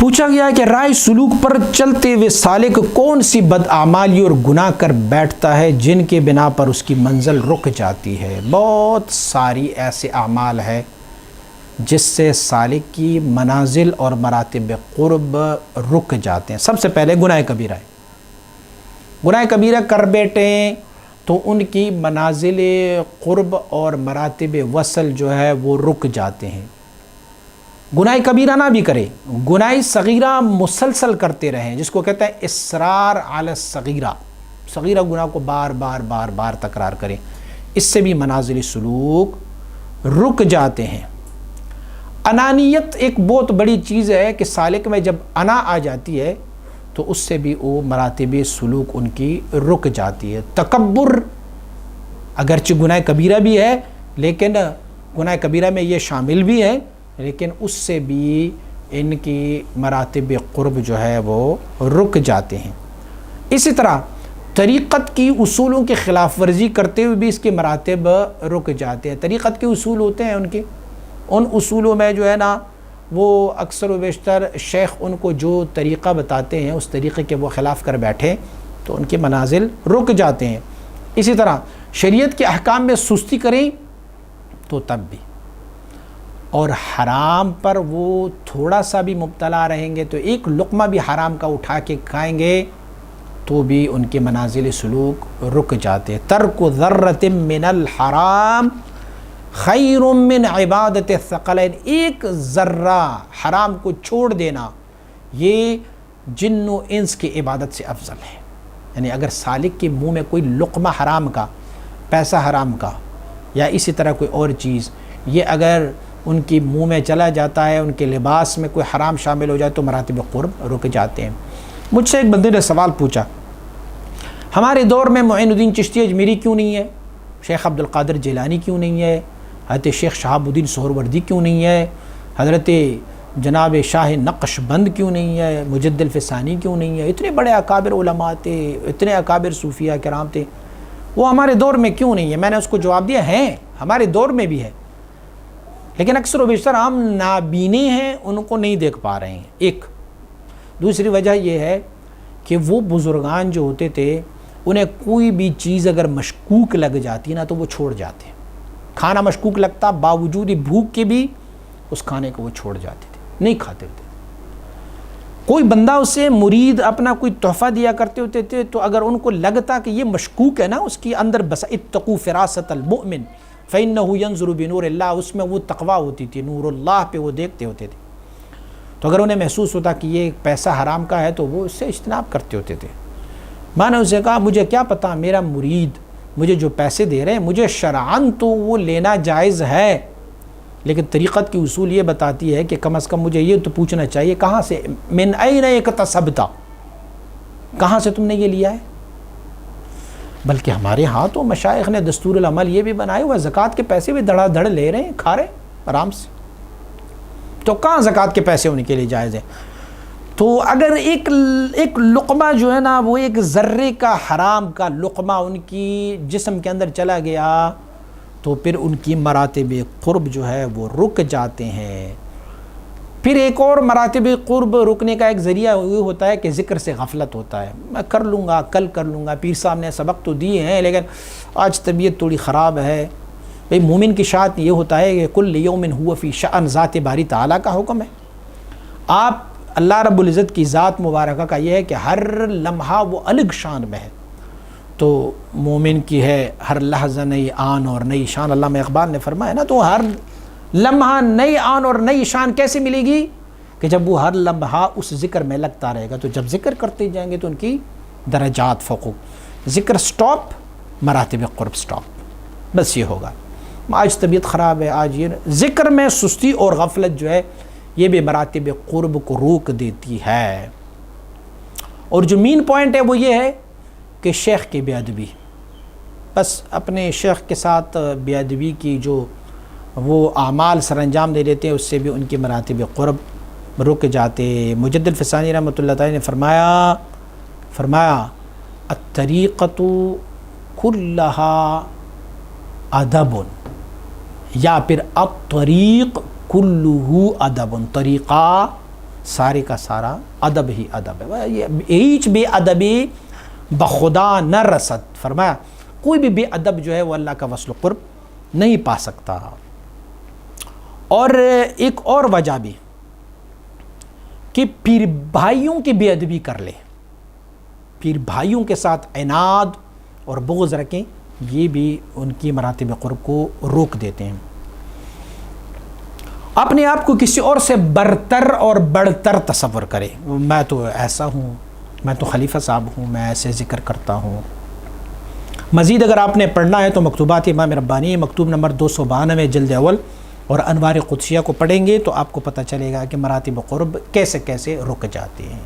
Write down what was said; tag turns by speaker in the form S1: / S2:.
S1: پوچھا گیا کہ رائے سلوک پر چلتے ہوئے سالک کون سی بدعمالی اور گناہ کر بیٹھتا ہے جن کے بنا پر اس کی منزل رک جاتی ہے؟ بہت ساری ایسے اعمال ہے جس سے سالک کی منازل اور مراتب قرب رک جاتے ہیں۔ سب سے پہلے گناہ کبیرہ ہے۔ گناہ کبیرہ کر بیٹھے تو ان کی منازل قرب اور مراتب وصل جو ہے وہ رک جاتے ہیں۔ گناہ کبیرہ نہ بھی کرے، گناہ صغیرہ مسلسل کرتے رہیں، جس کو کہتے ہیں اصرار علی الصغیرہ، صغیرہ گناہ کو بار بار تکرار کریں، اس سے بھی منازل سلوک رک جاتے ہیں۔ انانیت ایک بہت بڑی چیز ہے کہ سالک میں جب انا آ جاتی ہے تو اس سے بھی وہ مراتب سلوک ان کی رک جاتی ہے۔ تکبر اگرچہ گناہ کبیرہ بھی ہے، لیکن گناہ کبیرہ میں یہ شامل بھی ہے، لیکن اس سے بھی ان کی مراتب قرب جو ہے وہ رک جاتے ہیں۔ اسی طرح طریقت کی اصولوں کی خلاف ورزی کرتے ہوئے بھی اس کے مراتب رک جاتے ہیں۔ طریقت کے اصول ہوتے ہیں ان اصولوں میں جو ہے نا وہ اکثر و بیشتر شیخ ان کو جو طریقہ بتاتے ہیں اس طریقے کے وہ خلاف کر بیٹھے تو ان کے منازل رک جاتے ہیں۔ اسی طرح شریعت کے احکام میں سستی کریں تو تب بھی، اور حرام پر وہ تھوڑا سا بھی مبتلا رہیں گے تو ایک لقمہ بھی حرام کا اٹھا کے کھائیں گے تو بھی ان کے منازل سلوک رک جاتے ہیں۔ ترک ذرۃ من الحرام خیر من عبادت الثقلین، ایک ذرہ حرام کو چھوڑ دینا یہ جن و انس کی عبادت سے افضل ہے۔ یعنی اگر سالک کے منہ میں کوئی لقمہ حرام کا، پیسہ حرام کا یا اسی طرح کوئی اور چیز، یہ اگر ان کی منہ میں چلا جاتا ہے، ان کے لباس میں کوئی حرام شامل ہو جائے تو مراتب قرب رک جاتے ہیں۔ مجھ سے ایک بندے نے سوال پوچھا، ہمارے دور میں معین الدین چشتی اجمیری کیوں نہیں ہے؟ شیخ عبد القادر جیلانی کیوں نہیں ہے؟ حضرت شیخ شہاب الدین سہروردی کیوں نہیں ہے؟ حضرت جناب شاہ نقش بند کیوں نہیں ہے؟ مجد الفسانی کیوں نہیں ہے؟ اتنے بڑے اکابر علماء تھے، اتنے اکابر صوفیہ کرام تھے، وہ ہمارے دور میں کیوں نہیں ہے؟ میں نے اس کو جواب دیا ہیں، ہمارے دور میں بھی ہے، لیکن اکثر و بیشتر ہم نابینے ہیں، ان کو نہیں دیکھ پا رہے ہیں۔ ایک دوسری وجہ یہ ہے کہ وہ بزرگان جو ہوتے تھے انہیں کوئی بھی چیز اگر مشکوک لگ جاتی نا تو وہ چھوڑ جاتے، کھانا مشکوک لگتا باوجود بھوک کے بھی اس کھانے کو وہ چھوڑ جاتے تھے، نہیں کھاتے تھے۔ کوئی بندہ اسے مرید اپنا کوئی تحفہ دیا کرتے ہوتے تھے تو اگر ان کو لگتا کہ یہ مشکوک ہے نا، اس کی اندر بس اتقوا فراست المؤمن فإنه ينظر بنور اللہ، اس میں وہ تقویٰ ہوتی تھی، نور اللہ پہ وہ دیکھتے ہوتے تھے، تو اگر انہیں محسوس ہوتا کہ یہ پیسہ حرام کا ہے تو وہ اس سے اجتناب کرتے ہوتے تھے۔ میں نے اسے کہا مجھے کیا پتا، میرا مرید مجھے جو پیسے دے رہے ہیں مجھے شرعاً تو وہ لینا جائز ہے، لیکن طریقت کی اصول یہ بتاتی ہے کہ کم از کم مجھے یہ تو پوچھنا چاہیے کہاں سے، من این اکتسبت، کہاں سے تم نے یہ لیا ہے؟ بلکہ ہمارے ہاں تو مشائخ نے دستور العمل یہ بھی بنائے ہوا، زکوٰۃ کے پیسے بھی دھڑا دھڑ لے رہے ہیں، کھا رہے ہیں آرام سے، تو کہاں زکوٰۃ کے پیسے ان کے لیے جائز ہیں؟ تو اگر ایک لقمہ جو ہے نا وہ ایک ذرے کا حرام کا لقمہ ان کی جسم کے اندر چلا گیا تو پھر ان کی مراتب قرب جو ہے وہ رک جاتے ہیں۔ پھر ایک اور مراتب قرب رکنے کا ایک ذریعہ یہ ہوتا ہے کہ ذکر سے غفلت ہوتا ہے، میں کر لوں گا، کل کر لوں گا، پیر صاحب نے سبق تو دیے ہیں لیکن آج طبیعت تھوڑی خراب ہے۔ بھئی مومن کی شان یہ ہوتا ہے کہ کل یوم ہوا فی شأن، ذات باری تعالیٰ کا حکم ہے۔ آپ اللہ رب العزت کی ذات مبارکہ کا یہ ہے کہ ہر لمحہ وہ الگ شان میں ہے، تو مومن کی ہے ہر لحظہ نئی آن اور نئی شان، علامہ اقبال نے فرمایا نا، تو ہر لمحہ نئی آن اور نئی شان کیسے ملے گی؟ کہ جب وہ ہر لمحہ اس ذکر میں لگتا رہے گا، تو جب ذکر کرتے جائیں گے تو ان کی درجات فوق، ذکر سٹاپ، مراتب قرب سٹاپ، بس یہ ہوگا۔ آج طبیعت خراب ہے، آج یہ ذکر میں سستی اور غفلت جو ہے یہ بھی مراتب قرب کو روک دیتی ہے۔ اور جو مین پوائنٹ ہے وہ یہ ہے کہ شیخ کی بے ادبی، بس اپنے شیخ کے ساتھ بے ادبی کی جو وہ اعمال سر انجام دے دیتے ہیں اس سے بھی ان کی مراتب قرب رک جاتے۔ مجد الفسانی رحمۃ اللہ تعالی نے فرمایا الطریقۃ کلھا ادب، یا پھر الطریق کلہ ادب، طریقہ سارے کا سارا ادب ہی ادب ہے. ایچ بے ادبی بخدا نہ رسد, فرمایا کوئی بھی بے ادب جو ہے وہ اللہ کا وصل و قرب نہیں پا سکتا. اور ایک اور وجہ بھی کہ پیر بھائیوں کی بے ادبی کر لے, پیر بھائیوں کے ساتھ عناد اور بغض رکھیں, یہ بھی ان کی مراتب قرب کو روک دیتے ہیں. اپنے آپ کو کسی اور سے برتر اور بڑھتر تصور کرے, میں تو ایسا ہوں, میں تو خلیفہ صاحب ہوں, میں ایسے ذکر کرتا ہوں. مزید اگر آپ نے پڑھنا ہے تو مکتوبات امام ربانی مکتوب نمبر 292 جلد اول اور انوار قدسیہ کو پڑھیں گے تو آپ کو پتہ چلے گا کہ مراتب قرب کیسے کیسے رک جاتے ہیں.